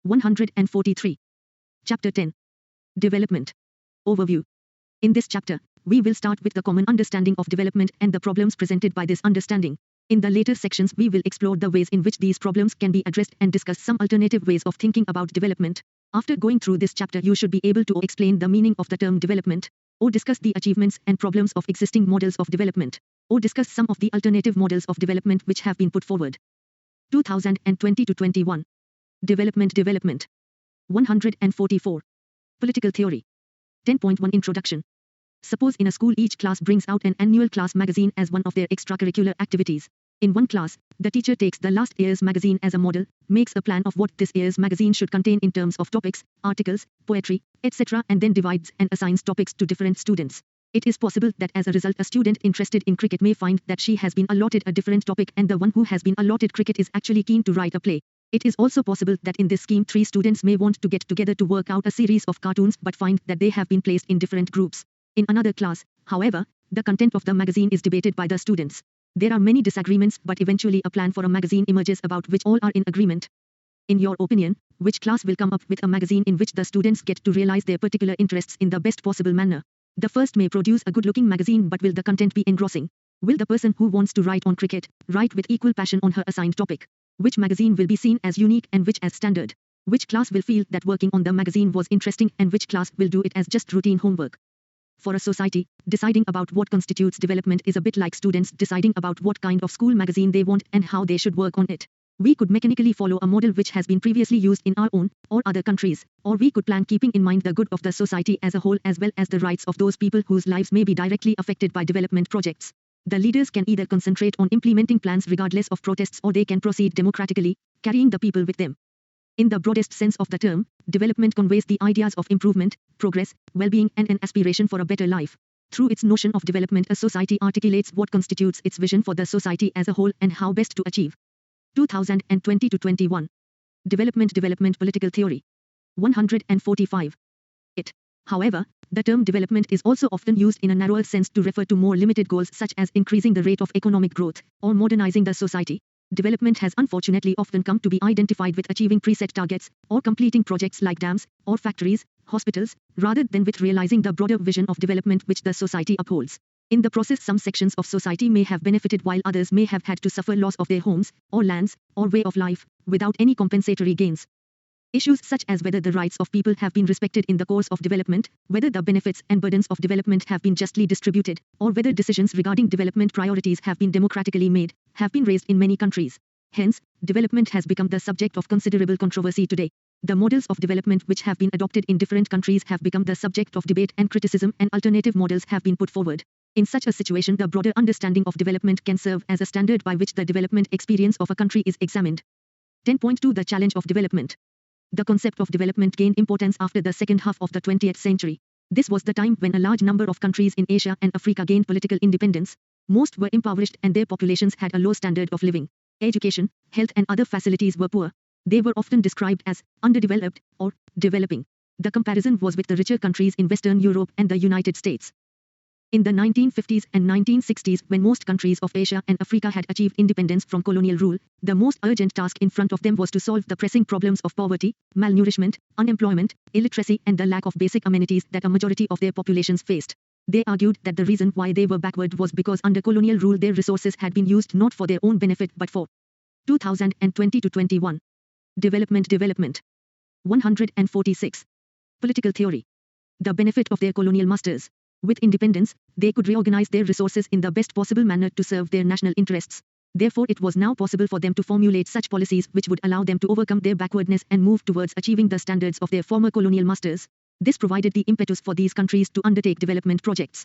143. Chapter 10. Development. Overview. In this chapter, we will start with the common understanding of development and the problems presented by this understanding. In the later sections, we will explore the ways in which these problems can be addressed and discuss some alternative ways of thinking about development. After going through this chapter, you should be able to explain the meaning of the term development, or discuss the achievements and problems of existing models of development, or discuss some of the alternative models of development which have been put forward. 2020-21. Development. 144. Political theory. 10.1 Introduction. Suppose in a school each class brings out an annual class magazine as one of their extracurricular activities. In one class, the teacher takes the last year's magazine as a model, makes a plan of what this year's magazine should contain in terms of topics, articles, poetry, etc., and then divides and assigns topics to different students. It is possible that as a result a student interested in cricket may find that she has been allotted a different topic and the one who has been allotted cricket is actually keen to write a play. It is also possible that in this scheme 3 students may want to get together to work out a series of cartoons but find that they have been placed in different groups. In another class, however, the content of the magazine is debated by the students. There are many disagreements but eventually a plan for a magazine emerges about which all are in agreement. In your opinion, which class will come up with a magazine in which the students get to realize their particular interests in the best possible manner? The first may produce a good-looking magazine, but will the content be engrossing? Will the person who wants to write on cricket write with equal passion on her assigned topic? Which magazine will be seen as unique and which as standard? Which class will feel that working on the magazine was interesting and which class will do it as just routine homework? For a society, deciding about what constitutes development is a bit like students deciding about what kind of school magazine they want and how they should work on it. We could mechanically follow a model which has been previously used in our own or other countries, or we could plan keeping in mind the good of the society as a whole as well as the rights of those people whose lives may be directly affected by development projects. The leaders can either concentrate on implementing plans regardless of protests or they can proceed democratically, carrying the people with them. In the broadest sense of the term, development conveys the ideas of improvement, progress, well-being and an aspiration for a better life. Through its notion of development, a society articulates what constitutes its vision for the society as a whole and how best to achieve. 2020-21. Development Political Theory. 145. However, the term development is also often used in a narrower sense to refer to more limited goals such as increasing the rate of economic growth or modernizing the society. Development has unfortunately often come to be identified with achieving preset targets or completing projects like dams or factories, hospitals, rather than with realizing the broader vision of development which the society upholds. In the process, some sections of society may have benefited while others may have had to suffer loss of their homes, or lands, or way of life, without any compensatory gains. Issues such as whether the rights of people have been respected in the course of development, whether the benefits and burdens of development have been justly distributed, or whether decisions regarding development priorities have been democratically made, have been raised in many countries. Hence, development has become the subject of considerable controversy today. The models of development which have been adopted in different countries have become the subject of debate and criticism, and alternative models have been put forward. In such a situation, the broader understanding of development can serve as a standard by which the development experience of a country is examined. 10.2 The challenge of development. The concept of development gained importance after the second half of the 20th century. This was the time when a large number of countries in Asia and Africa gained political independence. Most were impoverished and their populations had a low standard of living. Education, health and other facilities were poor. They were often described as underdeveloped or developing. The comparison was with the richer countries in Western Europe and the United States. In the 1950s and 1960s, when most countries of Asia and Africa had achieved independence from colonial rule, the most urgent task in front of them was to solve the pressing problems of poverty, malnourishment, unemployment, illiteracy and the lack of basic amenities that a majority of their populations faced. They argued that the reason why they were backward was because under colonial rule their resources had been used not for their own benefit but for 2020-21. Development. 146. Political theory. The benefit of their colonial masters. With independence, they could reorganize their resources in the best possible manner to serve their national interests. Therefore, it was now possible for them to formulate such policies which would allow them to overcome their backwardness and move towards achieving the standards of their former colonial masters. This provided the impetus for these countries to undertake development projects.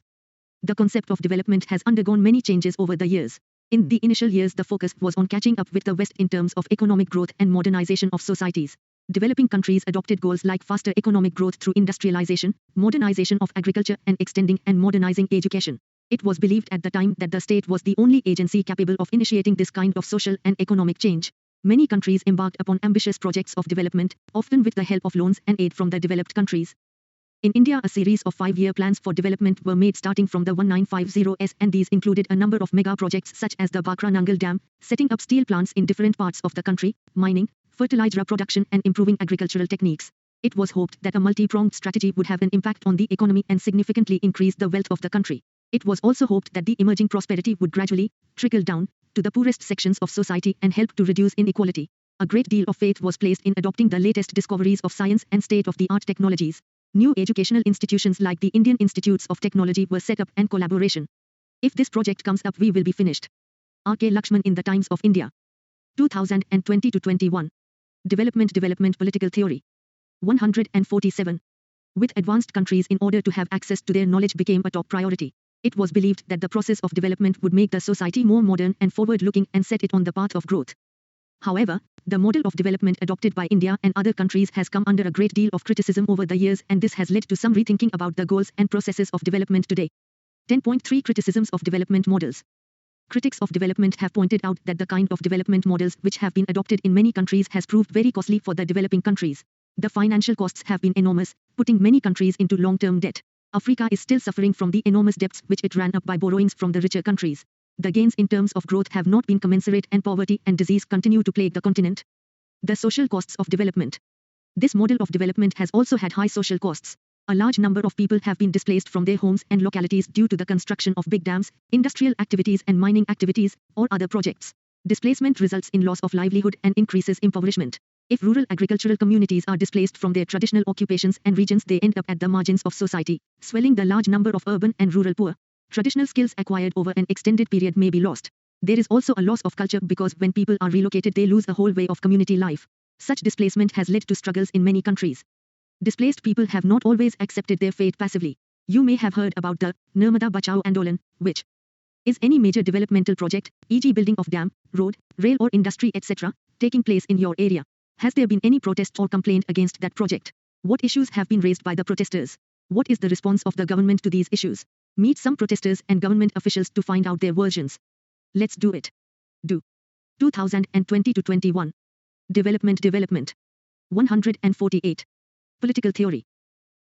The concept of development has undergone many changes over the years. In the initial years, the focus was on catching up with the West in terms of economic growth and modernization of societies. Developing countries adopted goals like faster economic growth through industrialization, modernization of agriculture and extending and modernizing education. It was believed at the time that the state was the only agency capable of initiating this kind of social and economic change. Many countries embarked upon ambitious projects of development, often with the help of loans and aid from the developed countries. In India, a series of 5-year plans for development were made starting from the 1950s, and these included a number of mega projects such as the Bhakra Nangal Dam, setting up steel plants in different parts of the country, mining, fertilizer production and improving agricultural techniques. It was hoped that a multi-pronged strategy would have an impact on the economy and significantly increase the wealth of the country. It was also hoped that the emerging prosperity would gradually trickle down to the poorest sections of society and help to reduce inequality. A great deal of faith was placed in adopting the latest discoveries of science and state-of-the-art technologies. New educational institutions like the Indian Institutes of Technology were set up and collaboration. If this project comes up, we will be finished. R.K. Lakshman in the Times of India. 2020-21. Development Political Theory. 147. With advanced countries, in order to have access to their knowledge became a top priority. It was believed that the process of development would make the society more modern and forward-looking and set it on the path of growth. However, the model of development adopted by India and other countries has come under a great deal of criticism over the years, and this has led to some rethinking about the goals and processes of development today. 10.3 Criticisms of development models. Critics of development have pointed out that the kind of development models which have been adopted in many countries has proved very costly for the developing countries. The financial costs have been enormous, putting many countries into long-term debt. Africa is still suffering from the enormous debts which it ran up by borrowings from the richer countries. The gains in terms of growth have not been commensurate, and poverty and disease continue to plague the continent. The social costs of development. This model of development has also had high social costs. A large number of people have been displaced from their homes and localities due to the construction of big dams, industrial activities and mining activities, or other projects. Displacement results in loss of livelihood and increases impoverishment. If rural agricultural communities are displaced from their traditional occupations and regions, they end up at the margins of society, swelling the large number of urban and rural poor. Traditional skills acquired over an extended period may be lost. There is also a loss of culture because when people are relocated, they lose a whole way of community life. Such displacement has led to struggles in many countries. Displaced people have not always accepted their fate passively. You may have heard about the Narmada Bachao Andolan, which is any major developmental project, e.g. building of dam, road, rail or industry etc., taking place in your area. Has there been any protest or complaint against that project? What issues have been raised by the protesters? What is the response of the government to these issues? Meet some protesters and government officials to find out their versions. Let's do it. Do. 2020-21. Development. 148. Political theory.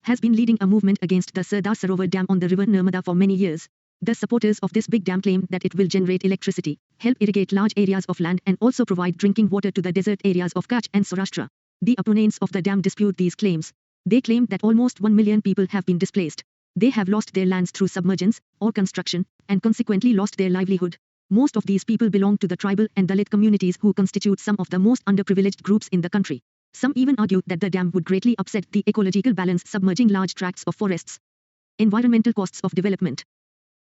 Has been leading a movement against the Sardar Sarovar Dam on the river Narmada for many years. The supporters of this big dam claim that it will generate electricity, help irrigate large areas of land and also provide drinking water to the desert areas of Kutch and Saurashtra. The opponents of the dam dispute these claims. They claim that almost 1 million people have been displaced. They have lost their lands through submergence or construction and consequently lost their livelihood. Most of these people belong to the tribal and Dalit communities who constitute some of the most underprivileged groups in the country. Some even argue that the dam would greatly upset the ecological balance, submerging large tracts of forests. Environmental costs of development.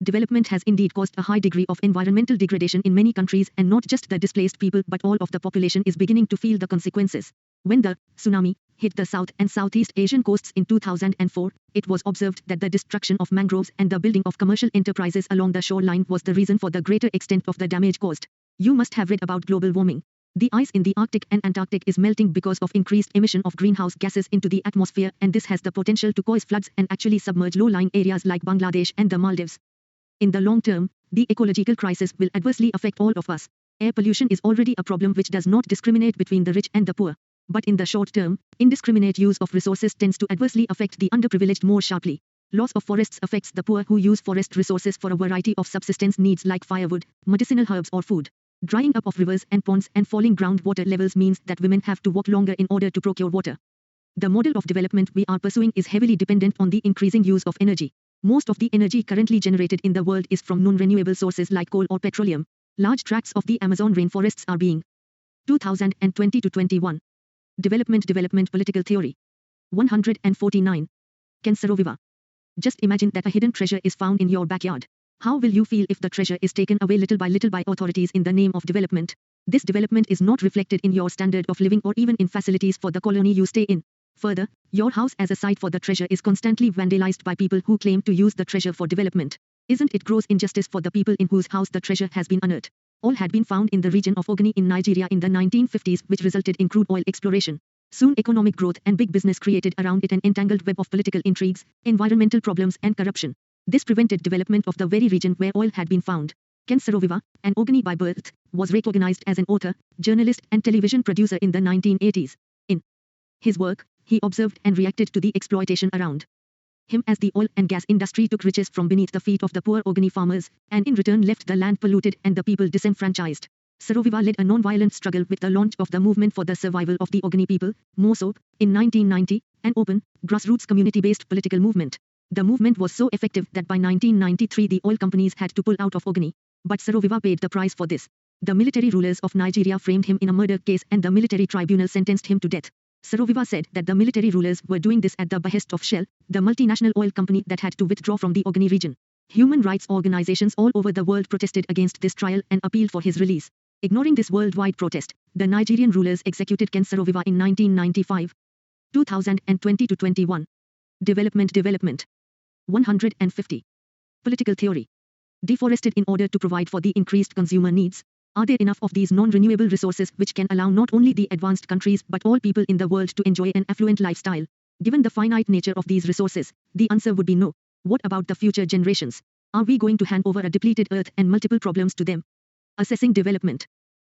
Development has indeed caused a high degree of environmental degradation in many countries, and not just the displaced people but all of the population is beginning to feel the consequences. When the tsunami hit the South and Southeast Asian coasts in 2004, it was observed that the destruction of mangroves and the building of commercial enterprises along the shoreline was the reason for the greater extent of the damage caused. You must have read about global warming. The ice in the Arctic and Antarctic is melting because of increased emission of greenhouse gases into the atmosphere, and this has the potential to cause floods and actually submerge low-lying areas like Bangladesh and the Maldives. In the long term, the ecological crisis will adversely affect all of us. Air pollution is already a problem which does not discriminate between the rich and the poor. But in the short term, indiscriminate use of resources tends to adversely affect the underprivileged more sharply. Loss of forests affects the poor who use forest resources for a variety of subsistence needs like firewood, medicinal herbs or food. Drying up of rivers and ponds and falling groundwater levels means that women have to walk longer in order to procure water. The model of development we are pursuing is heavily dependent on the increasing use of energy. Most of the energy currently generated in the world is from non-renewable sources like coal or petroleum. Large tracts of the Amazon rainforests are being 2020-21. Development Political Theory. 149. Ken Saro-Wiwa. Just imagine that a hidden treasure is found in your backyard. How will you feel if the treasure is taken away little by authorities in the name of development? This development is not reflected in your standard of living or even in facilities for the colony you stay in. Further, your house as a site for the treasure is constantly vandalized by people who claim to use the treasure for development. Isn't it gross injustice for the people in whose house the treasure has been unearthed? All had been found in the region of Ogoni in Nigeria in the 1950s, which resulted in crude oil exploration. Soon economic growth and big business created around it an entangled web of political intrigues, environmental problems and corruption. This prevented development of the very region where oil had been found. Ken Saro-Wiwa, an Ogoni by birth, was recognized as an author, journalist and television producer in the 1980s. In his work, he observed and reacted to the exploitation around him as the oil and gas industry took riches from beneath the feet of the poor Ogoni farmers, and in return left the land polluted and the people disenfranchised. Saroviva led a non-violent struggle with the launch of the movement for the survival of the Ogoni people, MOSOP, in 1990, an open, grassroots community-based political movement. The movement was so effective that by 1993 the oil companies had to pull out of Ogoni. But Saroviva paid the price for this. The military rulers of Nigeria framed him in a murder case and the military tribunal sentenced him to death. Saroviva said that the military rulers were doing this at the behest of Shell, the multinational oil company that had to withdraw from the Ogoni region. Human rights organizations all over the world protested against this trial and appealed for his release. Ignoring this worldwide protest, the Nigerian rulers executed Ken Saro-Wiwa in 1995. 2020-21. Development 150. Political theory. Deforested in order to provide for the increased consumer needs. Are there enough of these non-renewable resources which can allow not only the advanced countries but all people in the world to enjoy an affluent lifestyle? Given the finite nature of these resources, the answer would be no. What about the future generations? Are we going to hand over a depleted earth and multiple problems to them? Assessing development.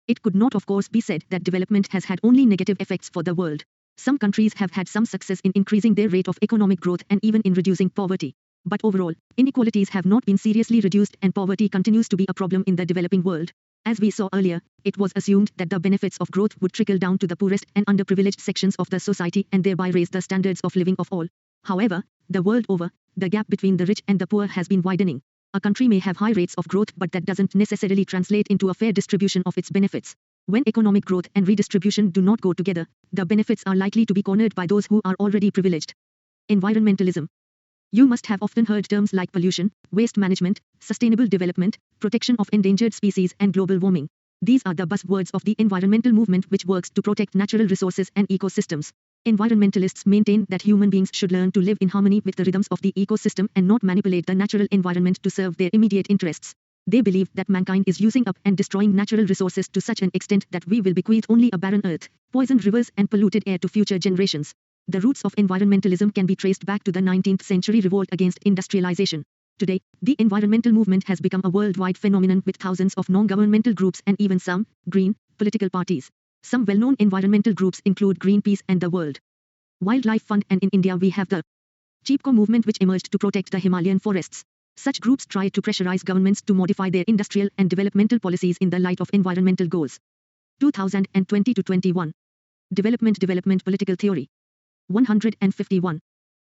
It could not of course be said that development has had only negative effects for the world. Some countries have had some success in increasing their rate of economic growth and even in reducing poverty. But overall, inequalities have not been seriously reduced and poverty continues to be a problem in the developing world. As we saw earlier, it was assumed that the benefits of growth would trickle down to the poorest and underprivileged sections of the society and thereby raise the standards of living of all. However, the world over, the gap between the rich and the poor has been widening. A country may have high rates of growth but that doesn't necessarily translate into a fair distribution of its benefits. When economic growth and redistribution do not go together, the benefits are likely to be cornered by those who are already privileged. Environmentalism. You must have often heard terms like pollution, waste management, sustainable development, protection of endangered species and global warming. These are the buzzwords of the environmental movement which works to protect natural resources and ecosystems. Environmentalists maintain that human beings should learn to live in harmony with the rhythms of the ecosystem and not manipulate the natural environment to serve their immediate interests. They believe that mankind is using up and destroying natural resources to such an extent that we will bequeath only a barren earth, poisoned rivers and polluted air to future generations. The roots of environmentalism can be traced back to the 19th century revolt against industrialization. Today, the environmental movement has become a worldwide phenomenon with thousands of non-governmental groups and even some green political parties. Some well-known environmental groups include Greenpeace and the World Wildlife Fund, and in India we have the Cheepco movement which emerged to protect the Himalayan forests. Such groups try to pressurize governments to modify their industrial and developmental policies in the light of environmental goals. 2020-21. Development political theory. 151.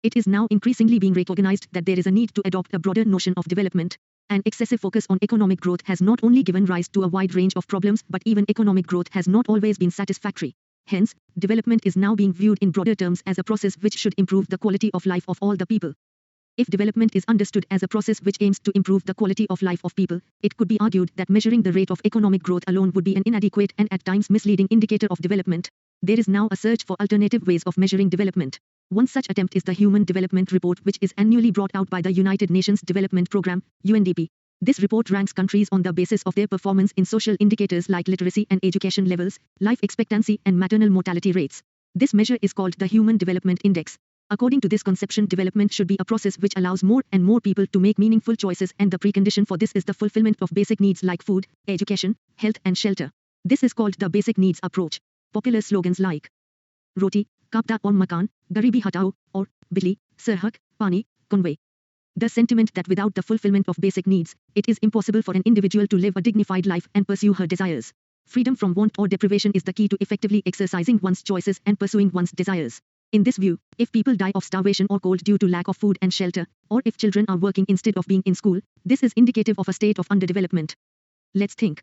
It is now increasingly being recognized that there is a need to adopt a broader notion of development. An excessive focus on economic growth has not only given rise to a wide range of problems but even economic growth has not always been satisfactory. Hence, development is now being viewed in broader terms as a process which should improve the quality of life of all the people. If development is understood as a process which aims to improve the quality of life of people, it could be argued that measuring the rate of economic growth alone would be an inadequate and at times misleading indicator of development. There is now a search for alternative ways of measuring development. One such attempt is the Human Development Report, which is annually brought out by the United Nations Development Programme, UNDP. This report ranks countries on the basis of their performance in social indicators like literacy and education levels, life expectancy and maternal mortality rates. This measure is called the Human Development Index. According to this conception, development should be a process which allows more and more people to make meaningful choices, and the precondition for this is the fulfillment of basic needs like food, education, health and shelter. This is called the basic needs approach. Popular slogans like Roti, Kapta or Makan, Garibi Hatao, or Bijli, Sarhak, Pani, Convey the sentiment that without the fulfillment of basic needs, it is impossible for an individual to live a dignified life and pursue her desires. Freedom from want or deprivation is the key to effectively exercising one's choices and pursuing one's desires. In this view, if people die of starvation or cold due to lack of food and shelter, or if children are working instead of being in school, this is indicative of a state of underdevelopment. Let's think.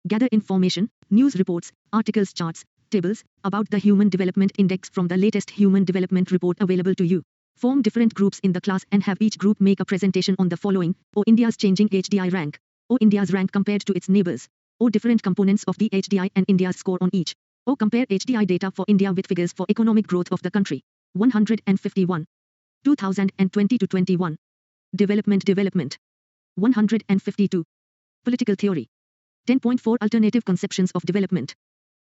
Gather information, news reports, articles, charts, tables about the Human Development Index from the latest Human Development Report available to you. Form different groups in the class and have each group make a presentation on the following. O India's changing HDI rank. O India's rank compared to its neighbors. O different components of the HDI and India's score on each. O compare HDI data for India with figures for economic growth of the country. 151. 2020-21. Development. 152. Political theory. 10.4 Alternative conceptions of development.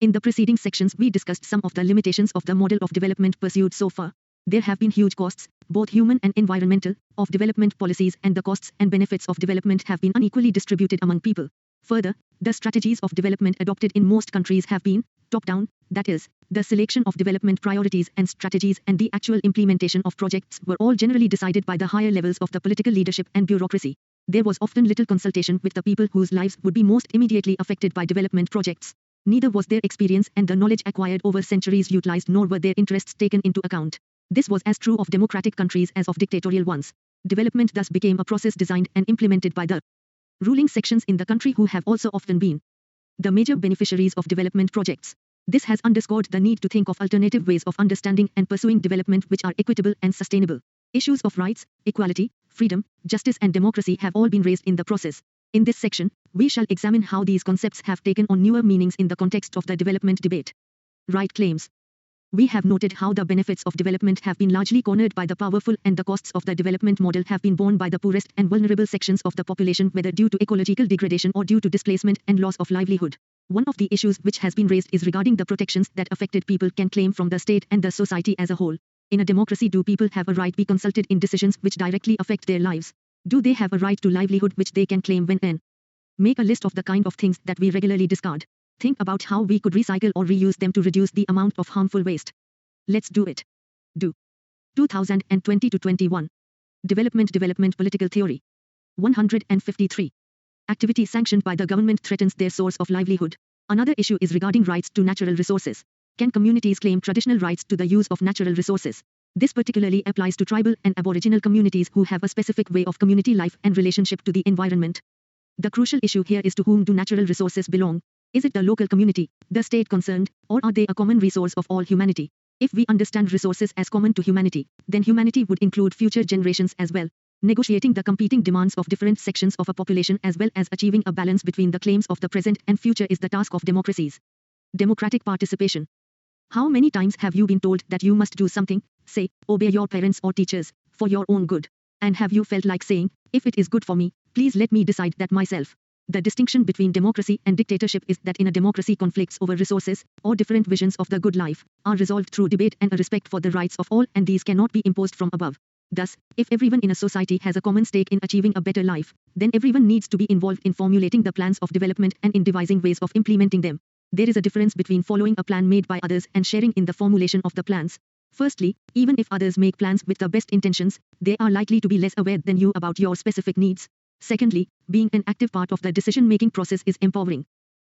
In the preceding sections we discussed some of the limitations of the model of development pursued so far. There have been huge costs, both human and environmental, of development policies, and the costs and benefits of development have been unequally distributed among people. Further, the strategies of development adopted in most countries have been top-down, that is, the selection of development priorities and strategies and the actual implementation of projects were all generally decided by the higher levels of the political leadership and bureaucracy. There was often little consultation with the people whose lives would be most immediately affected by development projects. Neither was their experience and the knowledge acquired over centuries utilized, nor were their interests taken into account. This was as true of democratic countries as of dictatorial ones. Development thus became a process designed and implemented by the ruling sections in the country, who have also often been the major beneficiaries of development projects. This has underscored the need to think of alternative ways of understanding and pursuing development which are equitable and sustainable. Issues of rights, equality, freedom, justice and democracy have all been raised in the process. In this section, we shall examine how these concepts have taken on newer meanings in the context of the development debate. Right claims. We have noted how the benefits of development have been largely cornered by the powerful and the costs of the development model have been borne by the poorest and vulnerable sections of the population, whether due to ecological degradation or due to displacement and loss of livelihood. One of the issues which has been raised is regarding the protections that affected people can claim from the state and the society as a whole. In a democracy, do people have a right to be consulted in decisions which directly affect their lives? Do they have a right to livelihood which they can claim when and make a list of the kind of things that we regularly discard? Think about how we could recycle or reuse them to reduce the amount of harmful waste. Let's do it. Do. 2020-21. Development Political Theory. 153. Activity sanctioned by the government threatens their source of livelihood. Another issue is regarding rights to natural resources. Can communities claim traditional rights to the use of natural resources? This particularly applies to tribal and aboriginal communities who have a specific way of community life and relationship to the environment. The crucial issue here is, to whom do natural resources belong? Is it the local community, the state concerned, or are they a common resource of all humanity? If we understand resources as common to humanity, then humanity would include future generations as well. Negotiating the competing demands of different sections of a population as well as achieving a balance between the claims of the present and future is the task of democracies. Democratic participation. How many times have you been told that you must do something, say, obey your parents or teachers, for your own good? And have you felt like saying, if it is good for me, please let me decide that myself? The distinction between democracy and dictatorship is that in a democracy, conflicts over resources, or different visions of the good life, are resolved through debate and a respect for the rights of all, and these cannot be imposed from above. Thus, if everyone in a society has a common stake in achieving a better life, then everyone needs to be involved in formulating the plans of development and in devising ways of implementing them. There is a difference between following a plan made by others and sharing in the formulation of the plans. Firstly, even if others make plans with the best intentions, they are likely to be less aware than you about your specific needs. Secondly, being an active part of the decision-making process is empowering.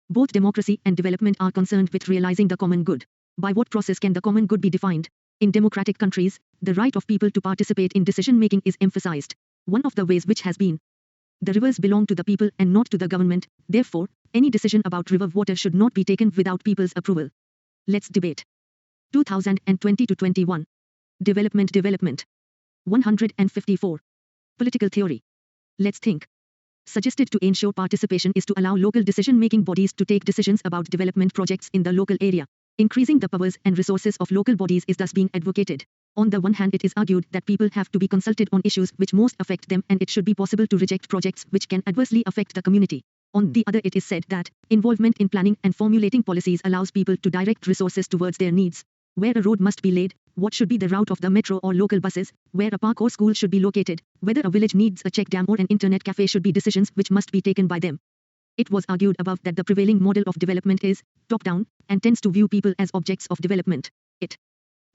Both democracy and development are concerned with realizing the common good. By what process can the common good be defined? In democratic countries, the right of people to participate in decision-making is emphasized. One of the ways which has been, the rivers belong to the people and not to the government, therefore, any decision about river water should not be taken without people's approval. Let's debate. 2020-21. Development. 154. Political theory. Let's think. Suggested to ensure participation is to allow local decision-making bodies to take decisions about development projects in the local area. Increasing the powers and resources of local bodies is thus being advocated. On the one hand, it is argued that people have to be consulted on issues which most affect them, and it should be possible to reject projects which can adversely affect the community. On the other, it is said that involvement in planning and formulating policies allows people to direct resources towards their needs. Where a road must be laid, what should be the route of the metro or local buses, where a park or school should be located, whether a village needs a check dam or an internet cafe should be decisions which must be taken by them. It was argued above that the prevailing model of development is top-down and tends to view people as objects of development.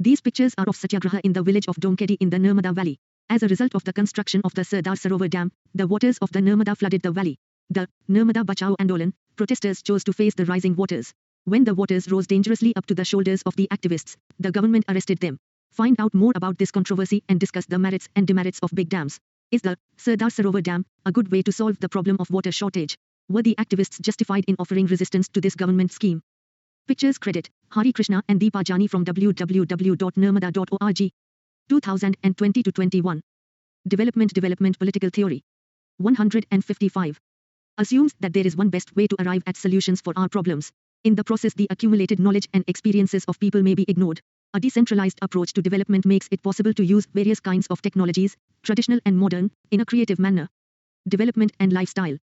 These pictures are of Satyagraha in the village of Domkedi in the Narmada Valley. As a result of the construction of the Sardar Sarovar Dam, the waters of the Narmada flooded the valley. The Narmada Bachao Andolan protesters chose to face the rising waters. When the waters rose dangerously up to the shoulders of the activists, the government arrested them. Find out more about this controversy and discuss the merits and demerits of big dams. Is the Sardar Sarovar Dam a good way to solve the problem of water shortage? Were the activists justified in offering resistance to this government scheme? Pictures credit Hari Krishna and Deepa Jani from www.narmada.org. 2020-21. Development Political Theory. 155. Assumes that there is one best way to arrive at solutions for our problems. In the process, the accumulated knowledge and experiences of people may be ignored. A decentralized approach to development makes it possible to use various kinds of technologies, traditional and modern, in a creative manner. Development and lifestyle.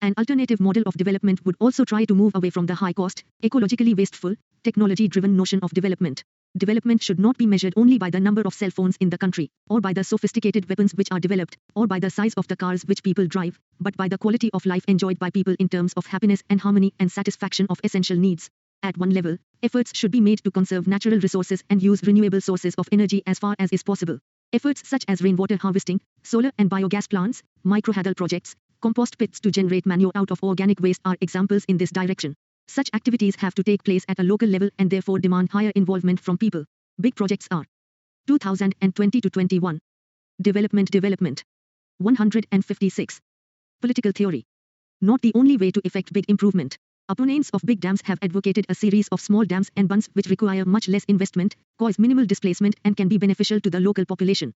An alternative model of development would also try to move away from the high-cost, ecologically wasteful, technology-driven notion of development. Development should not be measured only by the number of cell phones in the country, or by the sophisticated weapons which are developed, or by the size of the cars which people drive, but by the quality of life enjoyed by people in terms of happiness and harmony and satisfaction of essential needs. At one level, efforts should be made to conserve natural resources and use renewable sources of energy as far as is possible. Efforts such as rainwater harvesting, solar and biogas plants, microhydel projects, compost pits to generate manure out of organic waste are examples in this direction. Such activities have to take place at a local level and therefore demand higher involvement from people. Big projects are 2020 to 21. Development. 156. Political theory. Not the only way to effect big improvement. Opponents of big dams have advocated a series of small dams and bunds which require much less investment, cause minimal displacement and can be beneficial to the local population.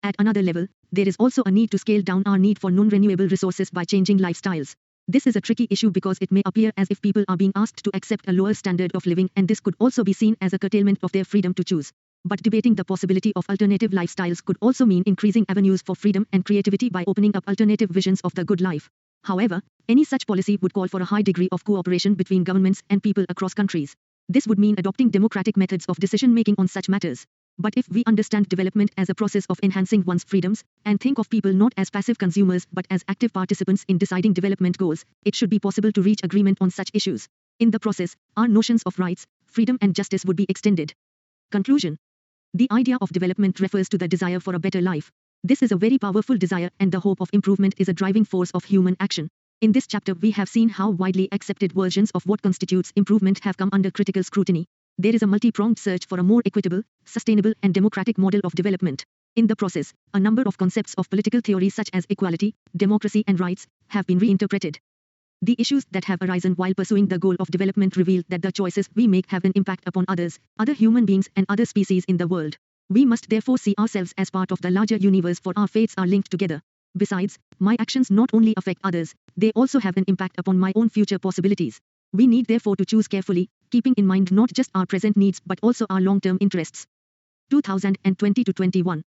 At another level, there is also a need to scale down our need for non-renewable resources by changing lifestyles. This is a tricky issue because it may appear as if people are being asked to accept a lower standard of living, and this could also be seen as a curtailment of their freedom to choose. But debating the possibility of alternative lifestyles could also mean increasing avenues for freedom and creativity by opening up alternative visions of the good life. However, any such policy would call for a high degree of cooperation between governments and people across countries. This would mean adopting democratic methods of decision-making on such matters. But if we understand development as a process of enhancing one's freedoms, and think of people not as passive consumers but as active participants in deciding development goals, it should be possible to reach agreement on such issues. In the process, our notions of rights, freedom and justice would be extended. Conclusion. The idea of development refers to the desire for a better life. This is a very powerful desire, and the hope of improvement is a driving force of human action. In this chapter we have seen how widely accepted versions of what constitutes improvement have come under critical scrutiny. There is a multi-pronged search for a more equitable, sustainable and democratic model of development. In the process, a number of concepts of political theory such as equality, democracy and rights have been reinterpreted. The issues that have arisen while pursuing the goal of development reveal that the choices we make have an impact upon others, other human beings and other species in the world. We must therefore see ourselves as part of the larger universe, for our fates are linked together. Besides, my actions not only affect others, they also have an impact upon my own future possibilities. We need therefore to choose carefully, keeping in mind not just our present needs but also our long-term interests. 2020 to 21.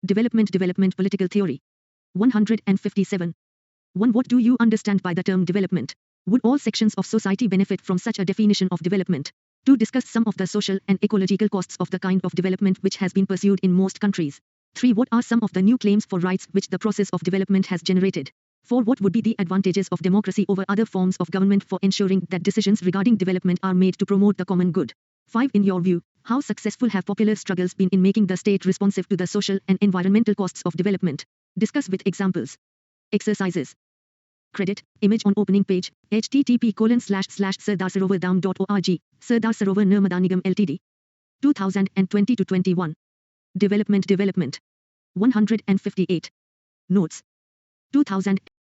Development political theory. 157. 1. What do you understand by the term development? Would all sections of society benefit from such a definition of development? To discuss some of the social and ecological costs of the kind of development which has been pursued in most countries. 3. What are some of the new claims for rights which the process of development has generated? 4. What would be the advantages of democracy over other forms of government for ensuring that decisions regarding development are made to promote the common good? 5. In your view, how successful have popular struggles been in making the state responsive to the social and environmental costs of development? Discuss with examples. Exercises. Credit, image on opening page, http://sardarsarovar.org, Sardar Sarovar Narmada Nigam Ltd. 2020 to 21. Development. 158. Notes. 2000.